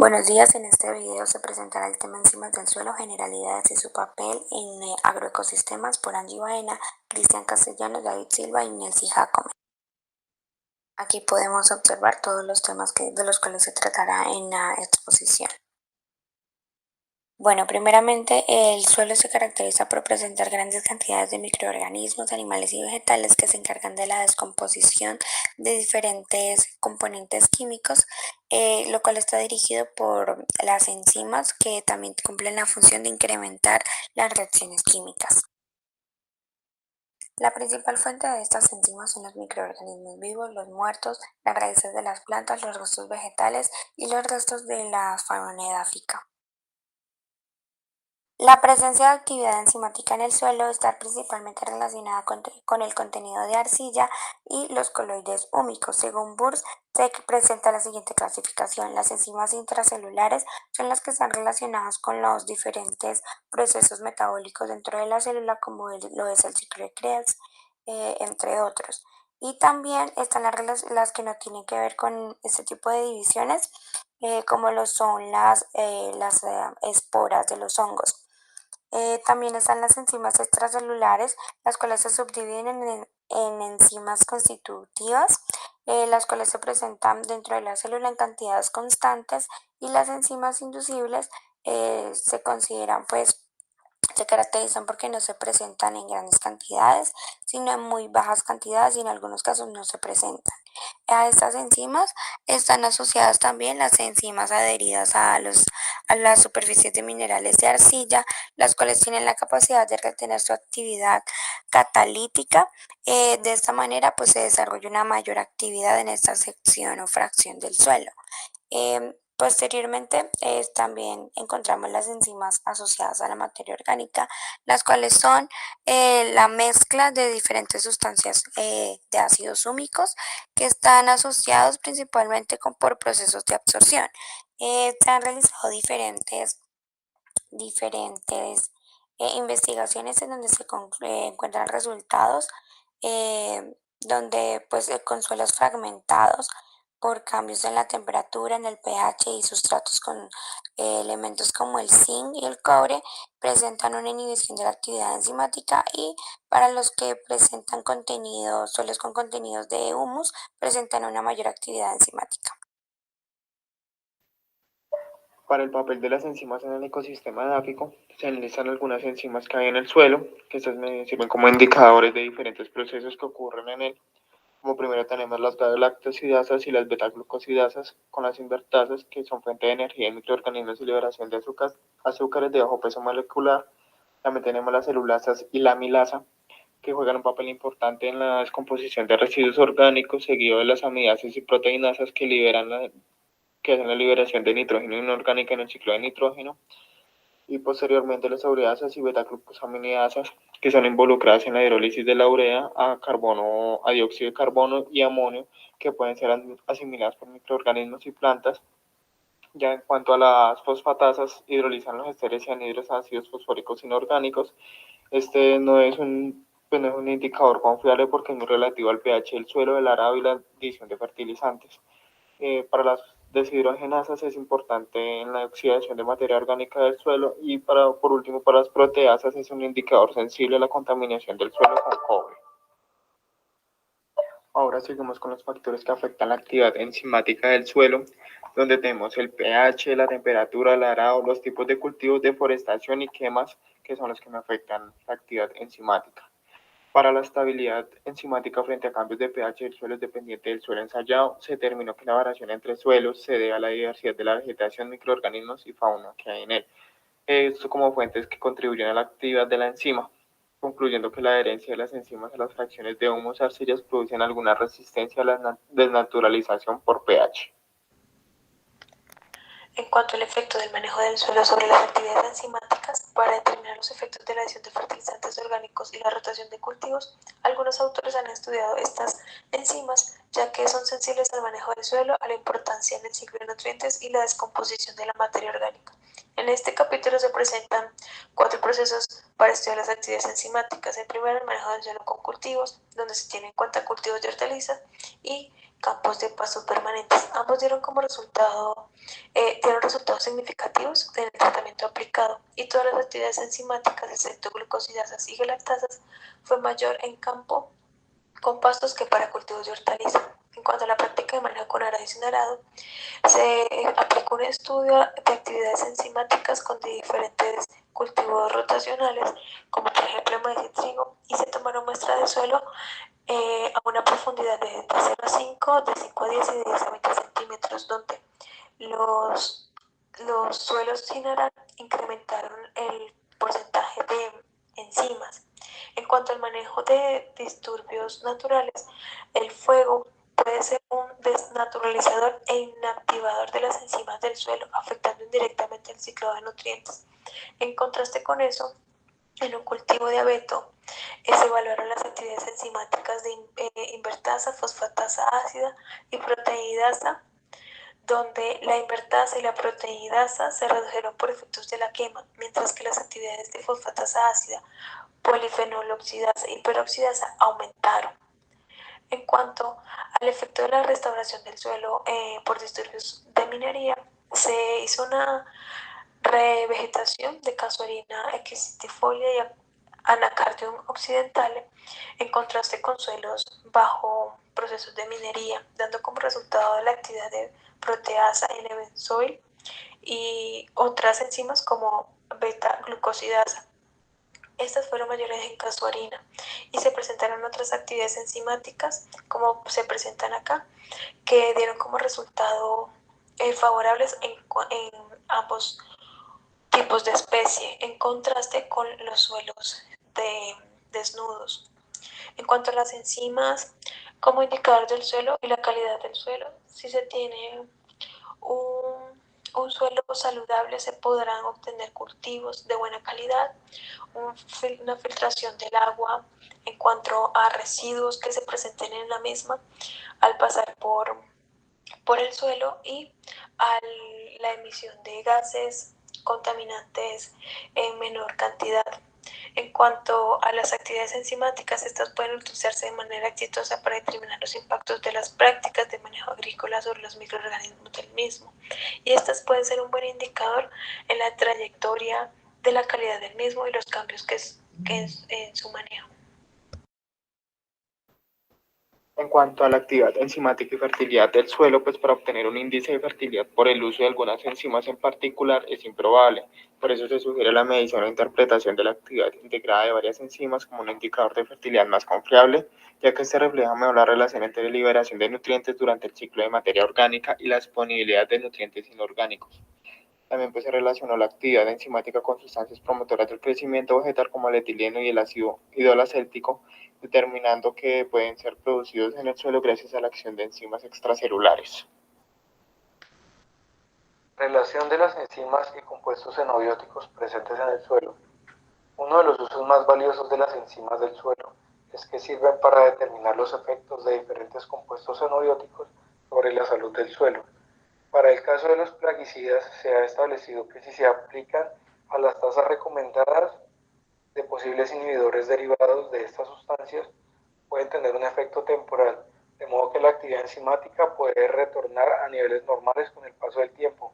Buenos días, en este video se presentará el tema enzimas del suelo, generalidades y su papel en agroecosistemas por Angie Baena, Cristian Castellanos, David Silva y Nelcy Jacome. Aquí podemos observar todos los temas de los cuales se tratará en la exposición. Bueno, primeramente el suelo se caracteriza por presentar grandes cantidades de microorganismos, animales y vegetales que se encargan de la descomposición de diferentes componentes químicos, lo cual está dirigido por las enzimas que también cumplen la función de incrementar las reacciones químicas. La principal fuente de estas enzimas son los microorganismos vivos, los muertos, las raíces de las plantas, los restos vegetales y los restos de la fauna edáfica. La presencia de actividad enzimática en el suelo está principalmente relacionada con el contenido de arcilla y los coloides húmicos. Según Burns, se presenta la siguiente clasificación. Las enzimas intracelulares son las que están relacionadas con los diferentes procesos metabólicos dentro de la célula, como lo es el ciclo de Krebs, entre otros. Y también están las que no tienen que ver con este tipo de divisiones, como lo son las esporas de los hongos. También están las enzimas extracelulares, las cuales se subdividen en enzimas constitutivas, las cuales se presentan dentro de la célula en cantidades constantes, y las enzimas inducibles se consideran, pues, se caracterizan porque no se presentan en grandes cantidades, sino en muy bajas cantidades y en algunos casos no se presentan. A estas enzimas están asociadas también las enzimas adheridas a las superficies de minerales de arcilla, las cuales tienen la capacidad de retener su actividad catalítica. De esta manera, pues se desarrolla una mayor actividad en esta sección o fracción del suelo. Posteriormente, también encontramos las enzimas asociadas a la materia orgánica, las cuales son la mezcla de diferentes sustancias de ácidos húmicos que están asociados principalmente por procesos de absorción. Se han realizado diferentes investigaciones en donde se encuentran resultados, donde pues con suelos fragmentados por cambios en la temperatura, en el pH y sustratos con elementos como el zinc y el cobre presentan una inhibición de la actividad enzimática, y para los que presentan suelos con contenidos de humus presentan una mayor actividad enzimática. Para el papel de las enzimas en el ecosistema edáfico, se analizan algunas enzimas que hay en el suelo, que estas me sirven como indicadores de diferentes procesos que ocurren en él. Como primero tenemos las galactosidasas y las betaglucosidasas con las invertasas, que son fuente de energía en microorganismos y liberación de azúcares de bajo peso molecular. También tenemos las celulasas y la amilasa, que juegan un papel importante en la descomposición de residuos orgánicos, seguido de las amidases y proteinasas que hacen la liberación de nitrógeno inorgánica en el ciclo de nitrógeno, y posteriormente las ureasas y betaglucosaminidasas, que son involucradas en la hidrólisis de la urea a dióxido de carbono y amonio, que pueden ser asimiladas por microorganismos y plantas. Ya en cuanto a las fosfatasas, hidrolizan los esteres y anhidros ácidos fosfóricos inorgánicos. Este no es un indicador confiable porque es muy relativo al pH del suelo, del arado y la adición de fertilizantes. Para las deshidrogenasas es importante en la oxidación de materia orgánica del suelo, y por último, para las proteasas es un indicador sensible a la contaminación del suelo con cobre. Ahora seguimos con los factores que afectan la actividad enzimática del suelo, donde tenemos el pH, la temperatura, el arado, los tipos de cultivos, deforestación y quemas, que son los que me afectan la actividad enzimática. Para la estabilidad enzimática frente a cambios de pH del suelo dependiente del suelo ensayado, se determinó que la variación entre suelos se debe a la diversidad de la vegetación, microorganismos y fauna que hay en él. Esto como fuentes que contribuyen a la actividad de la enzima, concluyendo que la adherencia de las enzimas a las fracciones de humus arcillas producen alguna resistencia a la desnaturalización por pH. En cuanto al efecto del manejo del suelo sobre las actividades enzimáticas, para determinar los efectos de la adición de fertilizantes orgánicos y la rotación de cultivos, algunos autores han estudiado estas enzimas, ya que son sensibles al manejo del suelo, a la importancia en el ciclo de nutrientes y la descomposición de la materia orgánica. En este capítulo se presentan 4 procesos para estudiar las actividades enzimáticas. El primero, el manejo del suelo con cultivos, donde se tienen en cuenta cultivos de hortalizas y campos de paso permanentes. Ambos dieron resultados significativos en el tratamiento aplicado, y todas las actividades enzimáticas, excepto glucosidasas y galactasas, fue mayor en campo con pastos que para cultivos de hortalizas. En cuanto a la práctica de manejo con arado y sin arado, se aplicó un estudio de actividades enzimáticas con diferentes cultivos rotacionales, como por ejemplo el maíz y trigo, y se tomaron muestras de suelo a una profundidad de 0 a 5, de 5 a 10 y de 10 a 20 centímetros, donde los suelos sin arar incrementaron el porcentaje de enzimas. En cuanto al manejo de disturbios naturales, el fuego puede ser un desnaturalizador e inactivador de las enzimas del suelo, afectando indirectamente el ciclo de nutrientes. En contraste con eso, en un cultivo de abeto, se evaluaron las actividades enzimáticas de invertasa, fosfatasa ácida y proteidasa, donde la invertasa y la proteidasa se redujeron por efectos de la quema, mientras que las actividades de fosfatasa ácida, polifenoloxidasa y peroxidasa aumentaron. En cuanto al efecto de la restauración del suelo por disturbios de minería, se hizo una revegetación de Casuarina equisetifolia y Anacardium occidentale, en contraste con suelos bajo procesos de minería, dando como resultado la actividad de proteasa en el benzoil y otras enzimas como beta-glucosidasa. Estas fueron mayores en casuarina, y se presentaron otras actividades enzimáticas, como se presentan acá, que dieron como resultado favorables en ambos tipos de especie, en contraste con los suelos desnudos. En cuanto a las enzimas como indicador del suelo y la calidad del suelo, si se tiene un suelo saludable, se podrán obtener cultivos de buena calidad, una filtración del agua en cuanto a residuos que se presenten en la misma al pasar por el suelo, y a la emisión de gases contaminantes en menor cantidad. En cuanto a las actividades enzimáticas, estas pueden utilizarse de manera exitosa para determinar los impactos de las prácticas de manejo agrícola sobre los microorganismos del mismo, y estas pueden ser un buen indicador en la trayectoria de la calidad del mismo y los cambios que en su manejo. En cuanto a la actividad enzimática y fertilidad del suelo, pues para obtener un índice de fertilidad por el uso de algunas enzimas en particular es improbable. Por eso se sugiere la medición e interpretación de la actividad integrada de varias enzimas como un indicador de fertilidad más confiable, ya que este refleja mejor la relación entre la liberación de nutrientes durante el ciclo de materia orgánica y la disponibilidad de nutrientes inorgánicos. También pues, se relacionó la actividad enzimática con sustancias promotoras del crecimiento vegetal como el etileno y el ácido hidroacético, determinando que pueden ser producidos en el suelo gracias a la acción de enzimas extracelulares. Relación de las enzimas y compuestos xenobióticos presentes en el suelo. Uno de los usos más valiosos de las enzimas del suelo es que sirven para determinar los efectos de diferentes compuestos xenobióticos sobre la salud del suelo. Para el caso de los plaguicidas, se ha establecido que si se aplican a las tasas recomendadas de posibles inhibidores derivados de estas sustancias, pueden tener un efecto temporal, de modo que la actividad enzimática puede retornar a niveles normales con el paso del tiempo.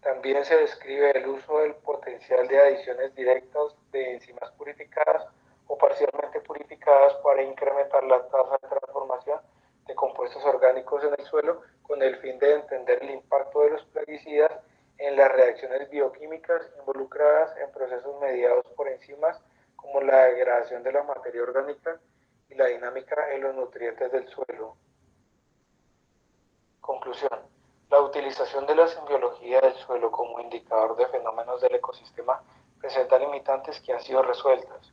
También se describe el uso del potencial de adiciones directas de enzimas purificadas o parcialmente purificadas para incrementar la tasa de transformación de compuestos orgánicos en el suelo, con el fin de entender el impacto de los plaguicidas en las reacciones bioquímicas involucradas en procesos mediados por enzimas como la degradación de la materia orgánica y la dinámica en los nutrientes del suelo. Conclusión. La utilización de la simbiología del suelo como indicador de fenómenos del ecosistema presenta limitantes que han sido resueltas.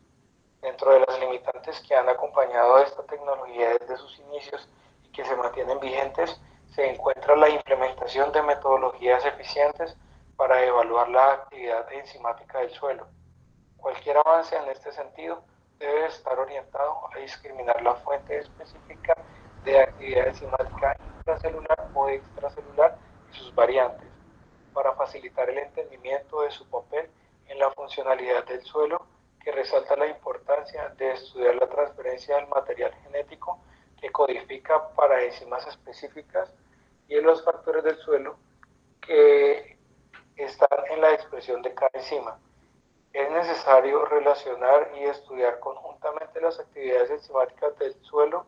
Dentro de las limitantes que han acompañado a esta tecnología desde sus inicios y que se mantienen vigentes, se encuentra la implementación de metodologías eficientes para evaluar la actividad enzimática del suelo. Cualquier avance en este sentido debe estar orientado a discriminar la fuente específica de actividad enzimática intracelular o extracelular y sus variantes, para facilitar el entendimiento de su papel en la funcionalidad del suelo, que resalta la importancia de estudiar la transferencia del material genético que codifica para enzimas específicas y en los factores del suelo que están en la expresión de cada enzima. Es necesario relacionar y estudiar conjuntamente las actividades enzimáticas del suelo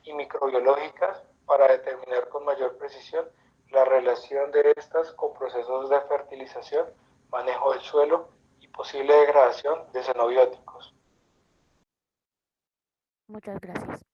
y microbiológicas para determinar con mayor precisión la relación de estas con procesos de fertilización, manejo del suelo y posible degradación de xenobióticos. Muchas gracias.